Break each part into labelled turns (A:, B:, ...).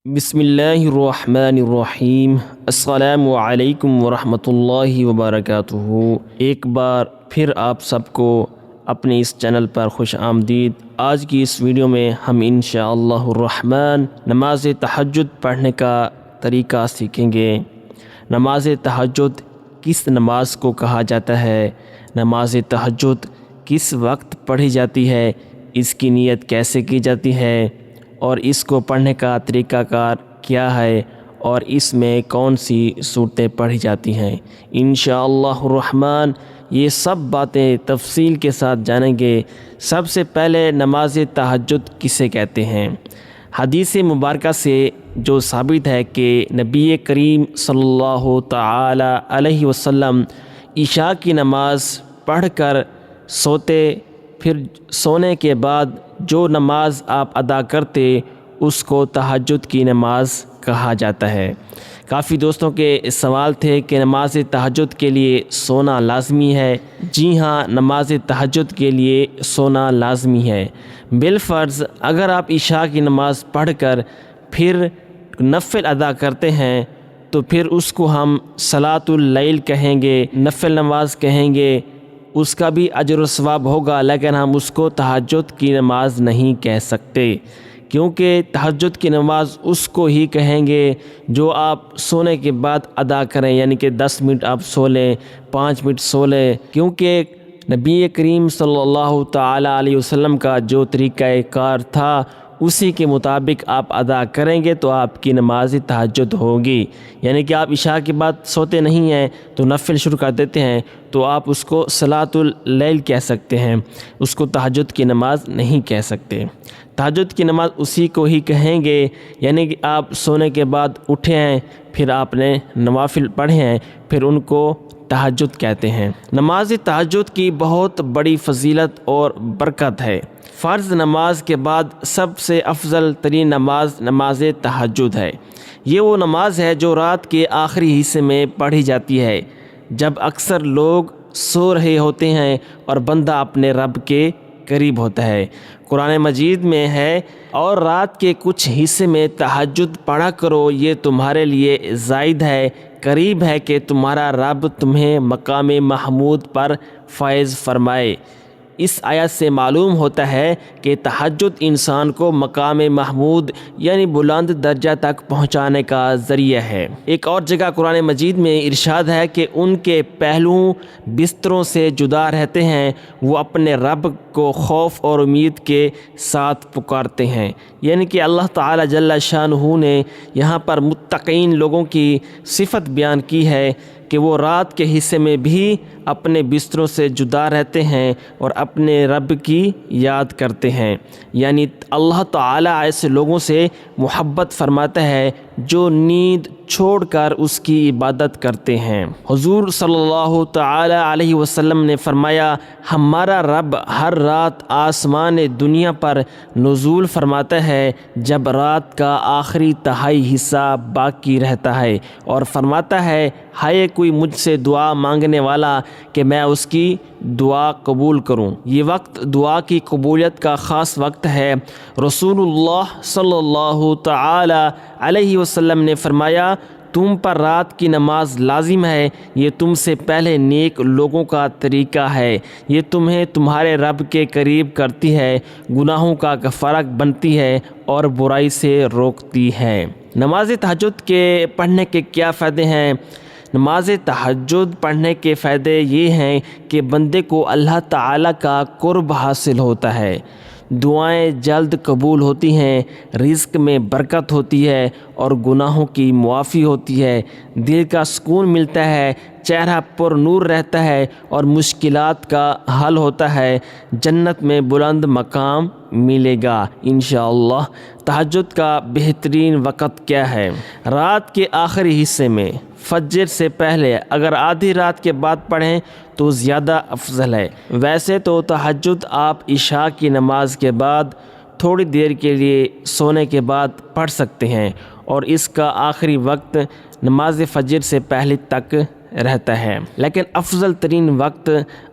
A: بسم اللہ الرحمن الرحیم۔ السلام علیکم ورحمۃ اللہ وبرکاتہ۔ ایک بار پھر آپ سب کو اپنے اس چینل پر خوش آمدید۔ آج کی اس ویڈیو میں ہم انشاءاللہ الرحمن نماز تہجد پڑھنے کا طریقہ سیکھیں گے۔ نماز تہجد کس نماز کو کہا جاتا ہے، نماز تہجد کس وقت پڑھی جاتی ہے، اس کی نیت کیسے کی جاتی ہے، اور اس کو پڑھنے کا طریقہ کار کیا ہے، اور اس میں کون سی صورتیں پڑھی جاتی ہیں۔ انشاءاللہ الرحمن یہ سب باتیں تفصیل کے ساتھ جانیں گے۔ سب سے پہلے نماز تہجد کسے کہتے ہیں؟ حدیث مبارکہ سے جو ثابت ہے کہ نبی کریم صلی اللہ تعالی علیہ وسلم عشاء کی نماز پڑھ کر سوتے، پھر سونے کے بعد جو نماز آپ ادا کرتے اس کو تہجد کی نماز کہا جاتا ہے۔ کافی دوستوں کے سوال تھے کہ نماز تہجد کے لیے سونا لازمی ہے۔ جی ہاں، نماز تہجد کے لیے سونا لازمی ہے۔ بالفرض اگر آپ عشاء کی نماز پڑھ کر پھر نفل ادا کرتے ہیں تو پھر اس کو ہم صلاۃ اللیل کہیں گے، نفل نماز کہیں گے، اس کا بھی اجر و ثواب ہوگا، لیکن ہم اس کو تہجد کی نماز نہیں کہہ سکتے، کیونکہ تہجد کی نماز اس کو ہی کہیں گے جو آپ سونے کے بعد ادا کریں، یعنی کہ 10 منٹ آپ سو لیں، 5 منٹ سو لیں، کیونکہ نبی کریم صلی اللہ تعالی علیہ وسلم کا جو طریقہ کار تھا اسی کے مطابق آپ ادا کریں گے تو آپ کی نماز تہجد ہوگی۔ یعنی کہ آپ عشاء کے بعد سوتے نہیں ہیں تو نفل شروع کر دیتے ہیں تو آپ اس کو صلاۃ اللیل کہہ سکتے ہیں، اس کو تہجد کی نماز نہیں کہہ سکتے۔ تہجد کی نماز اسی کو ہی کہیں گے، یعنی کہ آپ سونے کے بعد اٹھے ہیں، پھر آپ نے نوافل پڑھے ہیں، پھر ان کو تہجد کہتے ہیں۔ نماز تہجد کی بہت بڑی فضیلت اور برکت ہے۔ فرض نماز کے بعد سب سے افضل ترین نماز نماز تہجد ہے۔ یہ وہ نماز ہے جو رات کے آخری حصے میں پڑھی جاتی ہے، جب اکثر لوگ سو رہے ہوتے ہیں اور بندہ اپنے رب کے قریب ہوتا ہے۔ قرآن مجید میں ہے، اور رات کے کچھ حصے میں تہجد پڑھا کرو، یہ تمہارے لیے زائد ہے، قریب ہے کہ تمہارا رب تمہیں مقام محمود پر فائز فرمائے۔ اس آیت سے معلوم ہوتا ہے کہ تہجد انسان کو مقام محمود یعنی بلند درجہ تک پہنچانے کا ذریعہ ہے۔ ایک اور جگہ قرآن مجید میں ارشاد ہے کہ ان کے پہلو بستروں سے جدا رہتے ہیں، وہ اپنے رب کو خوف اور امید کے ساتھ پکارتے ہیں۔ یعنی کہ اللہ تعالی جل شانہ نے یہاں پر متقین لوگوں کی صفت بیان کی ہے کہ وہ رات کے حصے میں بھی اپنے بستروں سے جدا رہتے ہیں اور اپنے رب کی یاد کرتے ہیں۔ یعنی اللہ تعالیٰ ایسے لوگوں سے محبت فرماتا ہے جو نیند چھوڑ کر اس کی عبادت کرتے ہیں۔ حضور صلی اللہ تعالی علیہ وسلم نے فرمایا، ہمارا رب ہر رات آسمان دنیا پر نزول فرماتا ہے جب رات کا آخری تہائی حصہ باقی رہتا ہے، اور فرماتا ہے، ہائے کوئی مجھ سے دعا مانگنے والا کہ میں اس کی دعا قبول کروں۔ یہ وقت دعا کی قبولیت کا خاص وقت ہے۔ رسول اللہ صلی اللہ تعالی علیہ وسلم نے فرمایا، تم پر رات کی نماز لازم ہے، یہ تم سے پہلے نیک لوگوں کا طریقہ ہے، یہ تمہیں تمہارے رب کے قریب کرتی ہے، گناہوں کا کفارہ بنتی ہے اور برائی سے روکتی ہے۔ نماز تہجد کے پڑھنے کے کیا فائدے ہیں؟ نماز تہجد پڑھنے کے فائدے یہ ہیں کہ بندے کو اللہ تعالیٰ کا قرب حاصل ہوتا ہے، دعائیں جلد قبول ہوتی ہیں، رزق میں برکت ہوتی ہے اور گناہوں کی معافی ہوتی ہے، دل کا سکون ملتا ہے، چہرہ پر نور رہتا ہے اور مشکلات کا حل ہوتا ہے، جنت میں بلند مقام ملے گا انشاءاللہ۔ تہجد کا بہترین وقت کیا ہے؟ رات کے آخری حصے میں، فجر سے پہلے۔ اگر آدھی رات کے بعد پڑھیں تو زیادہ افضل ہے۔ ویسے تو تہجد آپ عشاء کی نماز کے بعد تھوڑی دیر کے لیے سونے کے بعد پڑھ سکتے ہیں، اور اس کا آخری وقت نماز فجر سے پہلے تک رہتا ہے، لیکن افضل ترین وقت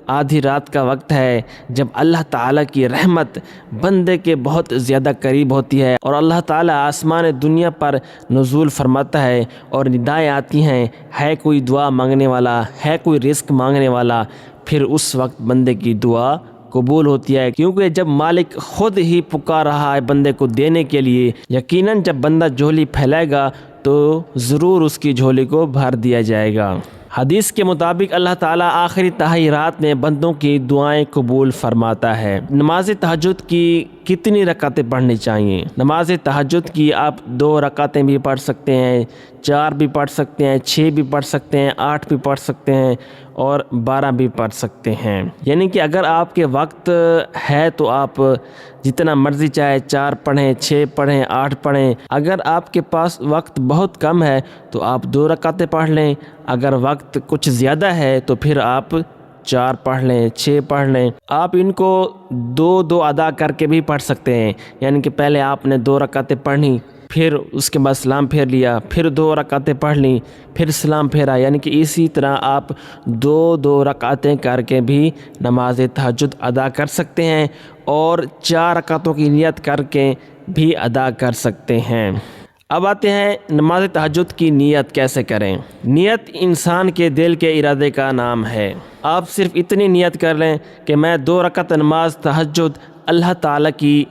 A: آدھی رات کا وقت ہے، جب اللہ تعالیٰ کی رحمت بندے کے بہت زیادہ قریب ہوتی ہے اور اللہ تعالیٰ آسمان دنیا پر نزول فرماتا ہے اور ندائیں آتی ہیں، ہے کوئی دعا مانگنے والا، ہے کوئی رزق مانگنے والا، پھر اس وقت بندے کی دعا قبول ہوتی ہے، کیونکہ جب مالک خود ہی پکار رہا ہے بندے کو دینے کے لیے، یقیناً جب بندہ جھولی پھیلائے گا تو ضرور اس کی جھولی کو بھر دیا جائے گا۔ حدیث کے مطابق اللہ تعالیٰ آخری تہائی رات میں بندوں کی دعائیں قبول فرماتا ہے۔ نماز تہجد کی کتنی رکعتیں پڑھنی چاہیے؟ نماز تہجد کی آپ 2 رکعتیں بھی پڑھ سکتے ہیں، 4 بھی پڑھ سکتے ہیں، 6 بھی پڑھ سکتے ہیں، 8 بھی پڑھ سکتے ہیں اور 12 بھی پڑھ سکتے ہیں۔ یعنی کہ اگر آپ کے وقت ہے تو آپ جتنا مرضی چاہے 4 پڑھیں، 6 پڑھیں، 8 پڑھیں۔ اگر آپ کے پاس وقت بہت کم ہے تو آپ 2 رکعتیں پڑھ لیں، اگر وقت کچھ زیادہ ہے تو پھر آپ 4 پڑھ لیں، 6 پڑھ لیں۔ آپ ان کو 2 ادا کر کے بھی پڑھ سکتے ہیں، یعنی کہ پہلے آپ نے 2 رکعتیں پڑھیں، پھر اس کے بعد سلام پھیر لیا، پھر 2 رکعتیں پڑھ لیں، پھر سلام پھیرا، یعنی کہ اسی طرح آپ 2 رکعتیں کر کے بھی نماز تہجد ادا کر سکتے ہیں اور 4 رکعتوں کی نیت کر کے بھی ادا کر سکتے ہیں۔ اب آتے ہیں نماز تہجد کی نیت کیسے کریں۔ نیت انسان کے دل کے ارادے کا نام ہے۔ آپ صرف اتنی نیت کر لیں کہ میں 2 رکعت نماز تہجد اللہ تعالیٰ کی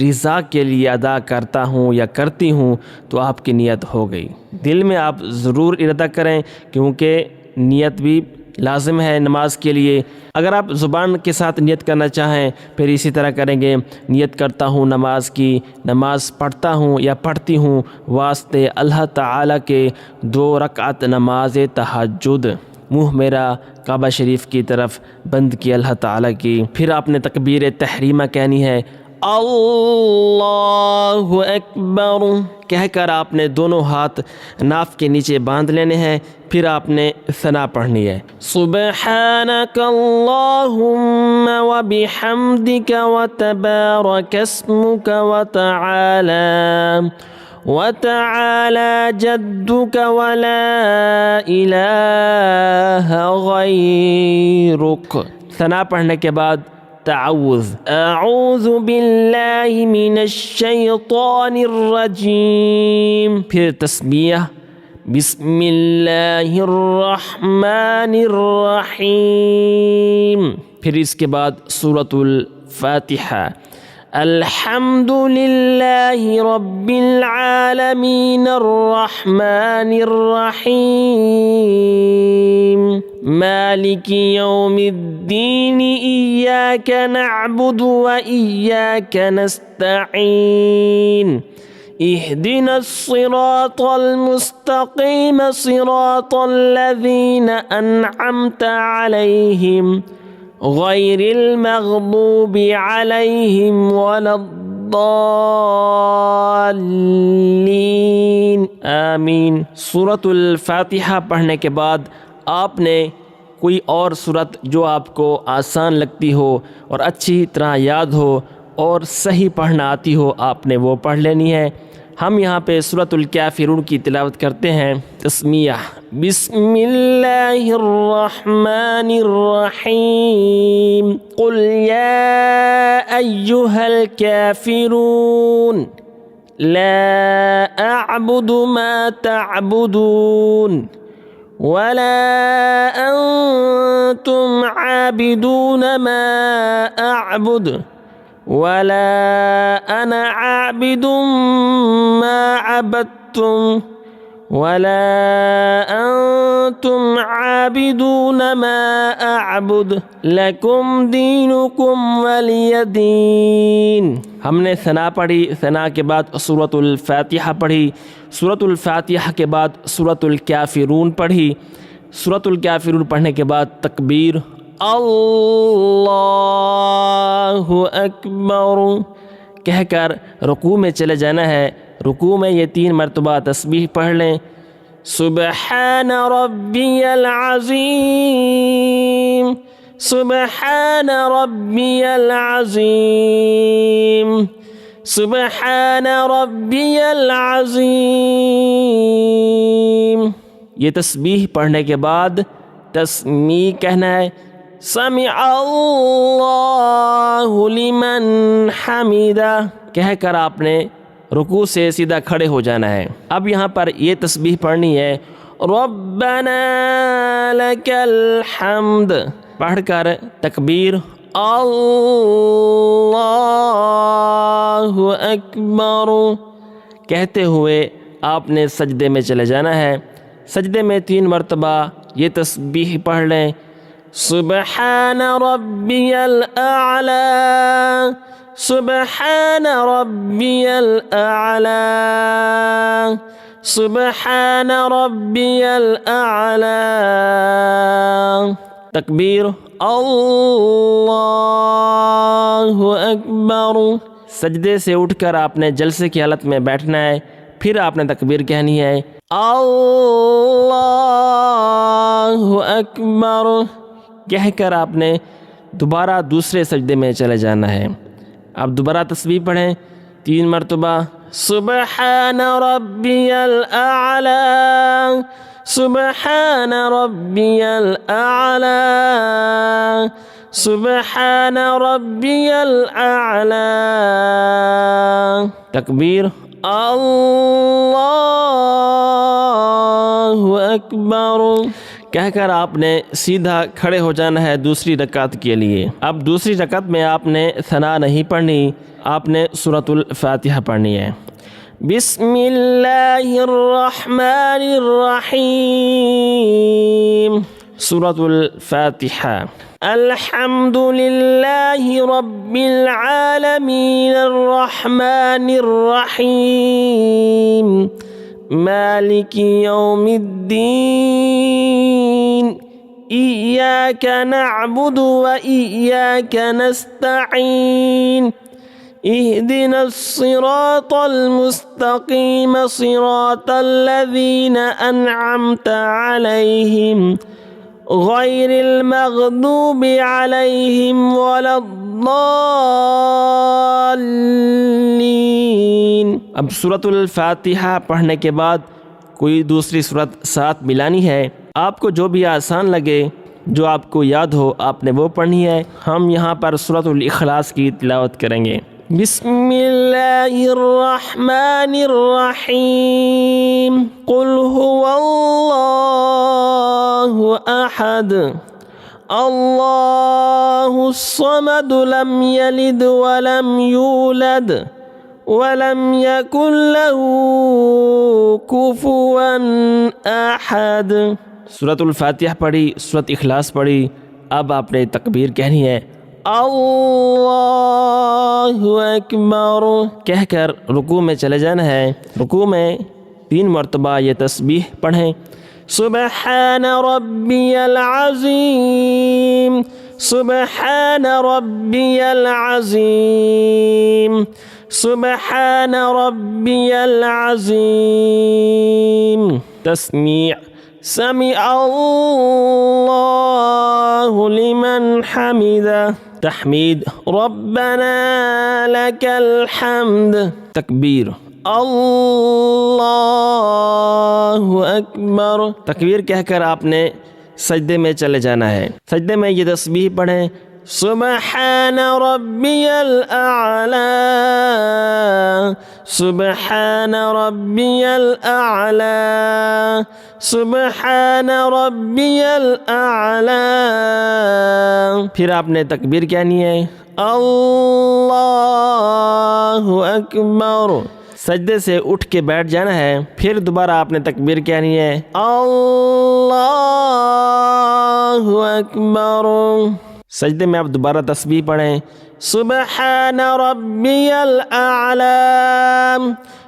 A: رضا کے لیے ادا کرتا ہوں یا کرتی ہوں، تو آپ کی نیت ہو گئی۔ دل میں آپ ضرور ارادہ کریں، کیونکہ نیت بھی لازم ہے نماز کے لیے۔ اگر آپ زبان کے ساتھ نیت کرنا چاہیں پھر اسی طرح کریں گے، نیت کرتا ہوں نماز کی، نماز پڑھتا ہوں یا پڑھتی ہوں واسطے اللہ تعالیٰ کے 2 رکعت نماز تہجد، منہ میرا کعبہ شریف کی طرف بند کی اللہ تعالیٰ کی۔ پھر آپ نے تکبیر تحریمہ کہنی ہے، اللہ اکبر کہہ کر آپ نے دونوں ہاتھ ناف کے نیچے باندھ لینے ہیں۔ پھر آپ نے ثنا پڑھنی ہے، سبحانک اللہم وبحمدک وتبارک اسمک وتعالی جدک ولا الہ غیرک۔ ثنا پڑھنے کے بعد تعوذ، اعوذ باللہ من الشیطان الرجیم، پھر تسمیہ، بسم اللہ الرحمن الرحیم، پھر اس کے بعد سورۃ الفاتحہ، الحمد للہ رب العالمین الرحمن الرحیم مالک یوم الدین ایاک نعبد و ایاک نستعین اہدنا الصراط المستقیم صراط الذین انعمت علیہم غیر المغضوب علیہم ولا الضالین آمین۔ سورۃ الفاتحہ پڑھنے کے بعد آپ نے کوئی اور سورت جو آپ کو آسان لگتی ہو اور اچھی طرح یاد ہو اور صحیح پڑھنا آتی ہو، آپ نے وہ پڑھ لینی ہے۔ ہم یہاں پہ سورۃ الکافرون کی تلاوت کرتے ہیں، تسمیہ، بسم اللہ الرحمن الرحیم قل یا ایہا الکافرون لا اعبد ما تعبدون ولا انتم عابدون ما اعبد ولا انا عابد ما عبدتم ولا انتم عابدون ما اعبد لکم دینکم ولی دین۔ ہم نے ثنا پڑھی، ثنا کے بعد سورۃ الفاتحہ پڑھی، سورۃ الفاتحہ کے بعد سورۃ الکافرون پڑھی، سورۃ الکافرون پڑھنے کے بعد تکبیر، اللہ اکبر کہہ کر رکوع میں چلے جانا ہے۔ رکوع میں یہ 3 مرتبہ تسبیح پڑھ لیں، سبحان ربی العظیم سبحان ربی العظیم سبحان ربی العظیم یہ تسبیح پڑھنے کے بعد تسمیع کہنا ہے، سمع اللہ لمن حمدہ کہہ کر آپ نے رکوع سے سیدھا کھڑے ہو جانا ہے۔ اب یہاں پر یہ تسبیح پڑھنی ہے، ربنا لک الحمد پڑھ کر تکبیر اللہ اکبر کہتے ہوئے آپ نے سجدے میں چلے جانا ہے۔ سجدے میں 3 مرتبہ یہ تسبیح پڑھ لیں، سبحان ربی الاعلی، سبحان ربی الاعلی، سبحان ربی الاعلی، تکبیر اللہ اکبر۔ سجدے سے اٹھ کر آپ نے جلسے کی حالت میں بیٹھنا ہے، پھر آپ نے تکبیر کہنی ہے، اللہ اکبر کہہ کر آپ نے دوبارہ دوسرے سجدے میں چلے جانا ہے۔ اب دوبارہ تسبیح پڑھیں 3 مرتبہ، سبحان ربی الاعلی، سبحان ربی الاعلی، سبحان ربی الاعلی، تکبیر اللہ اکبر کہہ کر آپ نے سیدھا کھڑے ہو جانا ہے دوسری رکعت کے لیے۔ اب دوسری رکعت میں آپ نے ثنا نہیں پڑھنی، آپ نے سورۃ الفاتحہ پڑھنی ہے۔ بسم اللہ الرحمن الرحیم، سورۃ الفاتحہ۔ الحمد للہ رب العالمین الرحمن الرحیم مالک یوم الدین ایاک نعبد و ایاک نستعین اهدنا الصراط المستقیم صراط الذین انعمت علیہم غیر المغضوب علیہم ولا الضالین۔ اب سورۃ الفاتحہ پڑھنے کے بعد کوئی دوسری سورت ساتھ ملانی ہے، آپ کو جو بھی آسان لگے، جو آپ کو یاد ہو آپ نے وہ پڑھنی ہے۔ ہم یہاں پر سورۃ الاخلاص کی تلاوت کریں گے۔ بسم اللہ الرحمن الرحیم، قل هو اللہ احد اللہ الصمد لم یلد ولم یولد ولم یکن له کفوا احد۔ سورۃ الفاتحہ پڑھی، سورۃ اخلاص پڑھی، اب آپ نے تکبیر کہنی ہے، اللہ اکبر کہہ کر رکوع میں چلے جانا ہے۔ رکوع میں 3 مرتبہ یہ تسبیح پڑھیں، سبحان ربی العظیم، سبحان ربی العظیم، سبحان ربی العظیم، تسمیع سمع اللہ لمن حمدہ، تحمید ربنا لک الحمد، تکبیر اللہ اکبر تکبیر کہہ کر آپ نے سجدے میں چلے جانا ہے۔ سجدے میں یہ تسبیح پڑھیں، سبحان ربی الاعلی، سبحان ربی الاعلی، سبحان ربی الاعلی، پھر آپ نے تکبیر کہنی ہے، اللہ اکبر، سجدے سے اٹھ کے بیٹھ جانا ہے، پھر دوبارہ آپ نے تکبیر کہنی ہے، اللہ اکبر۔ سجدے میں آپ دوبارہ تسبیح پڑھیں، سبحان ربی الاعلی،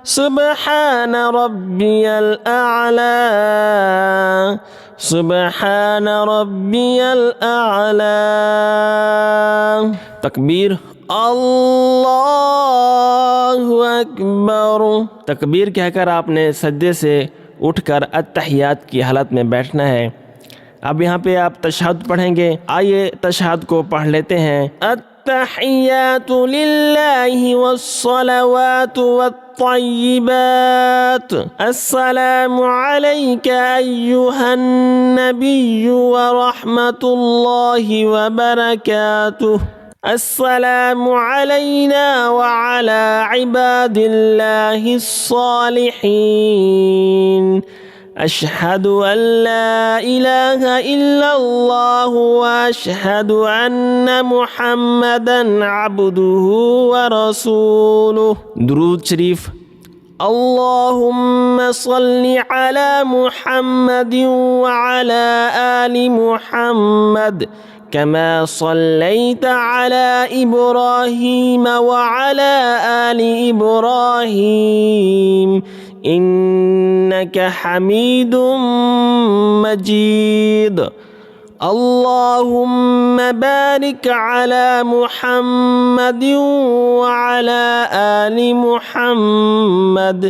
A: سبحان ربی الاعلی، سبحان ربی الاعلی، تکبیر اللہ اکبر۔ تکبیر کہہ کر آپ نے سجدے سے اٹھ کر التحیات کی حالت میں بیٹھنا ہے۔ اب یہاں پہ آپ تشہد پڑھیں گے، آئیے تشہد کو پڑھ لیتے ہیں۔ التحیات للہ والصلوات والطیبات الطيبات. السلام عليك أيها النبي ورحمة الله وبركاته. السلام علينا وعلى عباد الله الصالحين. أشهد أن لا إله إلا الله وأشهد أن محمدا عبده ورسوله. درود شریف. اللهم صل على محمد وعلى آل محمد كما صليت على إبراهيم وعلى آل إبراهيم إنك حميد مجيد. اللهم بارك على محمد وعلى آل محمد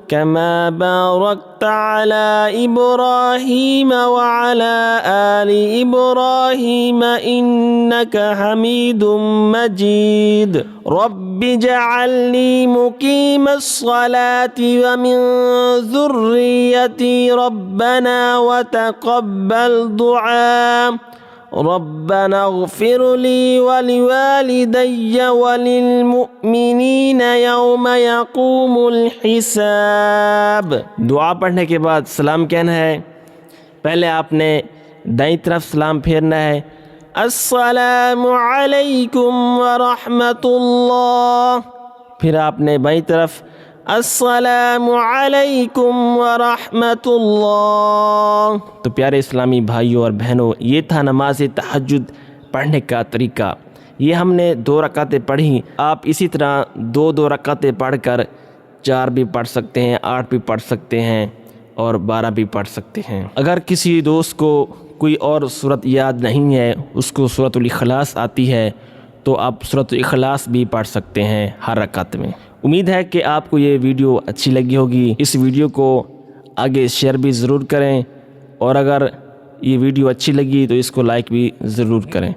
A: كما باركت على إبراهيم وعلى آل إبراهيم إنك حميد مجيد. رب اجعلني مقيم الصلاة ومن ذريتي ربنا وتقبل دعاء. ربنا اغفر لي ولوالدي وللمؤمنین یوم یقوم الحساب. دعا پڑھنے کے بعد سلام کہنا ہے. پہلے آپ نے دائیں طرف سلام پھیرنا ہے. السلام علیکم ورحمۃ اللہ. پھر آپ نے بائیں طرف السلام علیکم ورحمۃ اللہ. تو پیارے اسلامی بھائیوں اور بہنوں، یہ تھا نماز تہجد پڑھنے کا طریقہ. یہ ہم نے 2 رکعتیں پڑھی. آپ اسی طرح 2 رکعتیں پڑھ کر 4 بھی پڑھ سکتے ہیں، 8 بھی پڑھ سکتے ہیں اور 12 بھی پڑھ سکتے ہیں. اگر کسی دوست کو کوئی اور صورت یاد نہیں ہے، اس کو سورۃ الاخلاص آتی ہے، تو آپ سورۃ الاخلاص بھی پڑھ سکتے ہیں ہر رکعت میں. امید ہے کہ آپ کو یہ ویڈیو اچھی لگی ہوگی. اس ویڈیو کو آگے شیئر بھی ضرور کریں، اور اگر یہ ویڈیو اچھی لگی تو اس کو لائک بھی ضرور کریں.